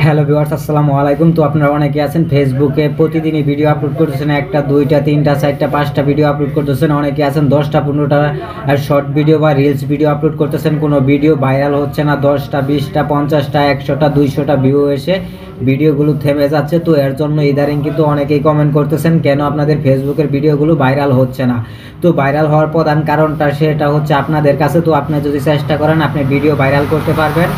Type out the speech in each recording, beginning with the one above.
Hello viewers, আসসালামু আলাইকুম। তো আপনারা অনেকে আছেন ফেসবুকে প্রতিদিনই ভিডিও আপলোড করতেছেন, একটা দুইটা তিনটা চারটা পাঁচটা ভিডিও আপলোড করতেছেন। অনেকে আছেন 10টা 15টা শর্ট ভিডিও বা রিলস ভিডিও আপলোড করতেছেন, কোনো ভিডিও ভাইরাল হচ্ছে না। 10টা 20টা 50টা 100টা 200টা ভিউ এসে ভিডিওগুলো থেমে যাচ্ছে। তো এর জন্য ইদারিং কিন্তু অনেকেই কমেন্ট করতেছেন কেন আপনাদের ফেসবুকের ভিডিওগুলো ভাইরাল হচ্ছে না। তো ভাইরাল হওয়ার প্রধান কারণটা সেটা হচ্ছে আপনাদের কাছে। তো আপনি যদি চেষ্টা করেন আপনি ভিডিও ভাইরাল করতে পারবেন।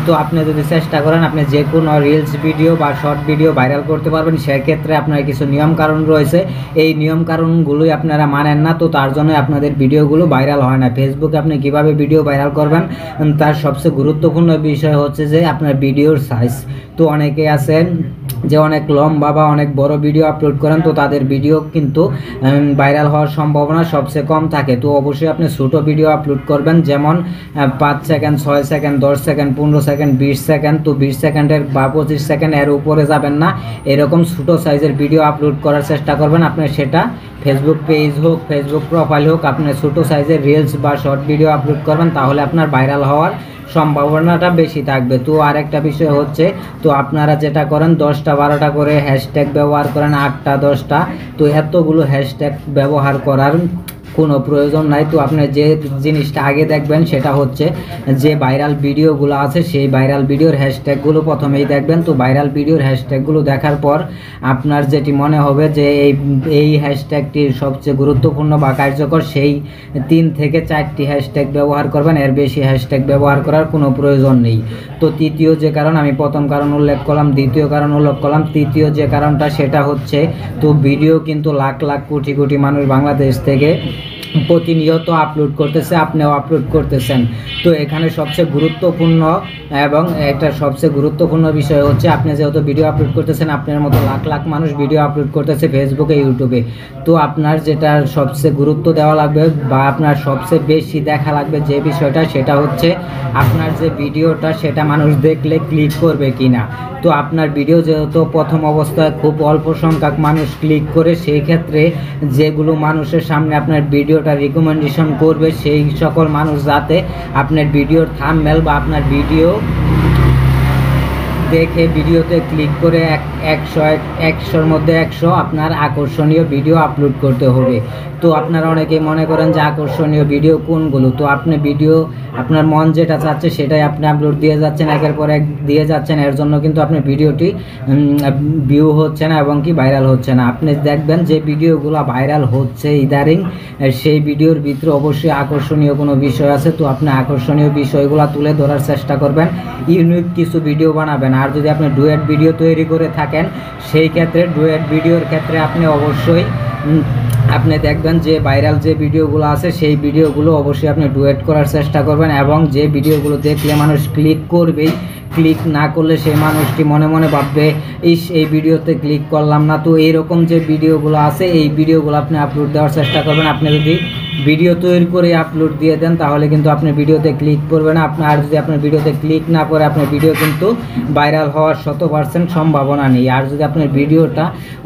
তো আপনি যদি চেষ্টা করেন আপনি যে কোনো রিলস ভিডিও বা শর্ট ভিডিও ভাইরাল করতে পারবেন। সেক্ষেত্রে আপনার কিছু নিয়মকানুন রয়েছে, এই নিয়মকানুনগুলোই আপনারা মানেন না, তো তার জন্য আপনাদের ভিডিওগুলো ভাইরাল হয় না। ফেসবুকে আপনি কিভাবে ভিডিও ভাইরাল করবেন তার সবচেয়ে গুরুত্বপূর্ণ বিষয় হচ্ছে যে আপনার ভিডিওর সাইজ। তো অনেকে আছেন যে অনেক লম্বা বা অনেক বড় ভিডিও আপলোড করেন, তো তাদের ভিডিও কিন্তু ভাইরাল হওয়ার সম্ভাবনা সবচেয়ে কম থাকে। তো অবশ্যই আপনি ছোটো ভিডিও আপলোড করবেন, যেমন 5 second 6 second 10 second 15 second 20 second. তো 20 সেকেন্ডের বা 25 সেকেন্ড এর উপরে যাবেন না, এরকম ছোটো সাইজের ভিডিও আপলোড করার চেষ্টা করবেন। আপনি সেটা ফেসবুক পেজ হোক ফেসবুক প্রোফাইল হোক, আপনি ছোটো সাইজের রিলস বা শর্ট ভিডিও আপলোড করবেন, তাহলে আপনার ভাইরাল হওয়ার সম্ভাবনাটা বেশি থাকবে। তো আরেকটা বিষয় হচ্ছে, তো আপনারা যেটা করেন 10টা 12টা করে হ্যাশট্যাগ ব্যবহার করেন, 8টা 10টা। তো এতগুলো হ্যাশট্যাগ ব্যবহার করার কোনো প্রয়োজন নাই। তো আপনি যে জিনিসটা আগে দেখবেন সেটা হচ্ছে যে ভাইরাল ভিডিওগুলো আছে, সেই ভাইরাল ভিডিওর হ্যাশট্যাগুলো প্রথমেই দেখবেন। তো ভাইরাল ভিডিওর হ্যাশট্যাগুলো দেখার পর আপনার যেটি মনে হবে যে এই হ্যাশট্যাগটি সবচেয়ে গুরুত্বপূর্ণ বা কার্যকর, সেই 3 থেকে 4টি হ্যাশট্যাগ ব্যবহার করবেন, এর বেশি হ্যাশট্যাগ ব্যবহার করার কোনো প্রয়োজন নেই। তো তৃতীয় যে কারণ, আমি প্রথম কারণ উল্লেখ করলাম, দ্বিতীয় কারণ উল্লেখ করলাম, তৃতীয় যে কারণটা সেটা হচ্ছে, তো ভিডিও কিন্তু লাখ লাখ কোটি কোটি মানুষ বাংলাদেশ থেকে প্রতিনিয়ত আপলোড করতেছে, আপনিও আপলোড করতেছেন। তো এখানে সবচেয়ে গুরুত্বপূর্ণ এবং একটা সবচেয়ে গুরুত্বপূর্ণ বিষয় হচ্ছে, আপনি যেহেতু ভিডিও আপলোড করতেছেন, আপনার মতো লাখ লাখ মানুষ ভিডিও আপলোড করতেছে ফেসবুকে ইউটিউবে। তো আপনার যেটা সবচেয়ে গুরুত্ব দেওয়া লাগবে বা আপনার সবচেয়ে বেশি দেখা লাগবে যে বিষয়টা, সেটা হচ্ছে আপনার যে ভিডিওটা সেটা মানুষ দেখলে ক্লিক করবে কিনা। তো আপনার ভিডিও যেহেতু প্রথম অবস্থায় খুব অল্প সংখ্যক মানুষ ক্লিক করে, সেই ক্ষেত্রে যেগুলো মানুষের সামনে আপনার ভিডিওটা রিকমেন্ডেশন করবে, সেই সকল মানুষ যাতে আপনার ভিডিওর থাম্বনেল বা আপনার ভিডিও দেখে ভিডিওতে ক্লিক করে 100-100-র মধ্যে 100 আপনার আকর্ষণীয় ভিডিও আপলোড করতে হবে। তো আপনারা অনেকেই মনে করেন যে আকর্ষণীয় ভিডিও কোনগুলো। তো আপনি ভিডিও আপনার মন যেটা চাচ্ছে সেটাই আপনি আপলোড দিয়ে যাচ্ছেন, একের পর এক দিয়ে যাচ্ছেন, এর জন্য কিন্তু আপনার ভিডিওটি ভিউ হচ্ছে না এবং কি ভাইরাল হচ্ছে না। আপনি দেখবেন যে ভিডিওগুলো ভাইরাল হচ্ছে ইদারিং, সেই ভিডিওর ভিতরে অবশ্যই আকর্ষণীয় কোনো বিষয় আছে। তো আপনি আকর্ষণীয় বিষয়গুলো তুলে ধরার চেষ্টা করবেন, ইউনিক কিছু ভিডিও বানাবেন। আর যদি আপনি ডুয়েট ভিডিও তৈরি করে থাকেন, সেই ক্ষেত্রে ডুয়েট ভিডিওর ক্ষেত্রে আপনি অবশ্যই আপনি দেখবেন যে ভাইরাল যে ভিডিওগুলো আছে সেই ভিডিওগুলো অবশ্যই আপনি ডুয়েট করার চেষ্টা করবেন, এবং যে ভিডিওগুলো দেখলে মানুষ ক্লিক করবেই, ক্লিক না করলে সেই মানুষটি মনে মনে ভাববে এই ভিডিওতে ক্লিক করলাম না। তো এইরকম যে ভিডিওগুলো আছে এই ভিডিওগুলো আপনি আপলোড দেওয়ার চেষ্টা করবেন। আপনি যদি ভিডিও তৈরি করে আপলোড দিয়ে দেন তাহলে কিন্তু আপনি ভিডিওতে ক্লিক করবে না। আর যদি আপনার ভিডিওতে ক্লিক না করে আপনার ভিডিও কিন্তু ভাইরাল হওয়ার 100% সম্ভাবনা নেই। আর যদি আপনার ভিডিওটা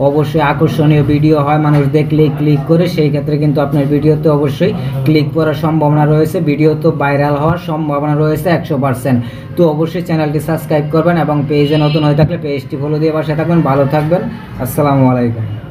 অবশ্যই আকর্ষণীয় ভিডিও হয়, মানুষ দেখলে ক্লিক করে, সেই ক্ষেত্রে কিন্তু আপনার ভিডিওতে অবশ্যই ক্লিক করার সম্ভাবনা রয়েছে, ভিডিও তো ভাইরাল হওয়ার সম্ভাবনা রয়েছে 100%। তো অবশ্যই চ্যানেলটি সাবস্ক্রাইব করবেন এবং পেজে নতুন হয়ে থাকলে পেজটি ফলো দিয়ে পাশে থাকবেন। ভালো থাকবেন, আসসালামু আলাইকুম।